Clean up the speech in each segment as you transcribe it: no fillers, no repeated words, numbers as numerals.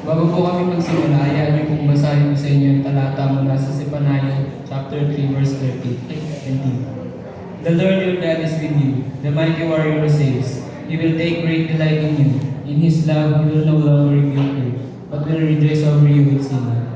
Bago po kami magsimula, hayaan niyo pong basahin ko sa inyo yung talata mula sa Zephaniah chapter 3 verse 20. The Lord your God is with you, the mighty warrior who saves. He will take great delight in you. In His love, He will no longer rebuke you, but will rejoice over you with singing.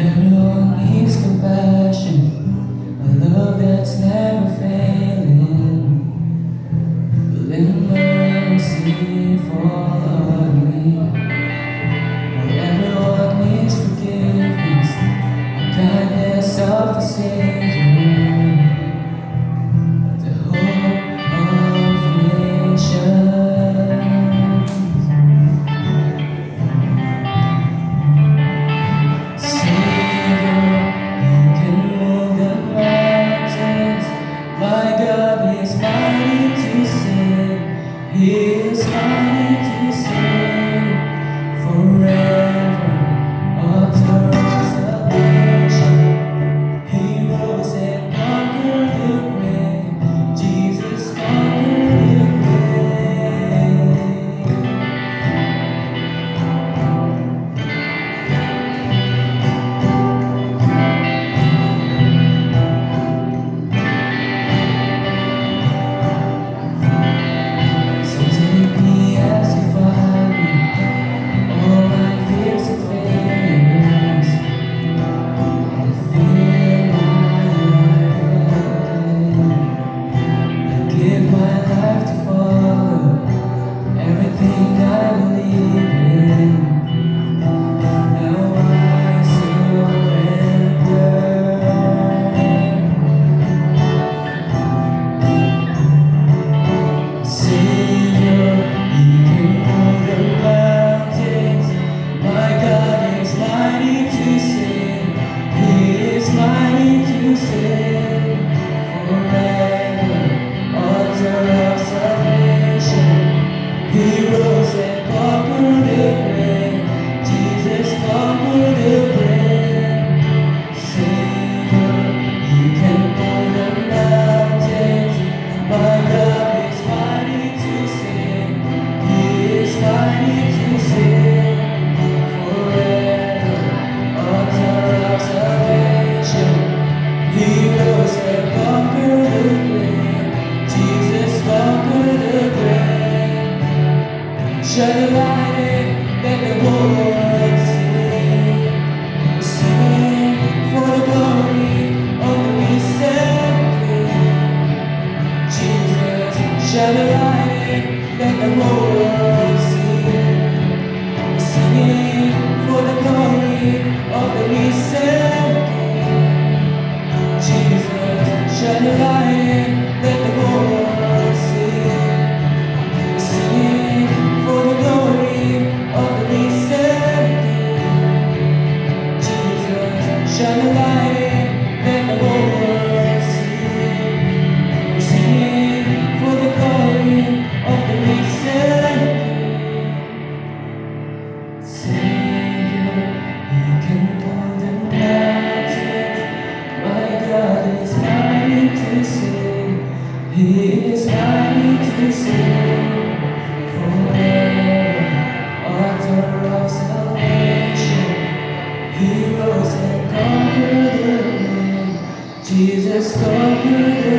Everyone needs compassion, a love that's never failing. Let mercy fall on me. Everyone needs forgiveness, the kindness of the Savior, the hope of nations. Savior, you can move the mountains. My God is mighty to save. He is mighty to save forever. Author of salvation. He rose and conquered the grave. Jesus conquered the grave. So take me as you find me, all my fears and failures, and fill my life. I give my life to follow everything I believe in. Now I surrender. Savior, you can move the mountains. My God is mighty to save. He is mighty to save forever. Author of salvation. He rose and conquered the grave. Jesus conquered the grave. Savior, you can move the mountains. My God is mighty to save. He is mighty to save forever. Author of salvation. He rose and conquered the grave. Jesus conquered the grave. Shine a light in, let the whole world see. Singing for the glory of the risen King. Jesus, shine a light in, let the whole world see. Singing for the glory of the risen King. Jesus, shine a light in, let the whole world see. Singing for the glory of the risen King. Jesus, shine a light in, let the whole world see. Singing for the glory of the risen King. Savior, He can move the mountains. My God is mighty to save. He is mighty to save forever. Author of salvation. He rose and conquered the grave. Jesus conquered the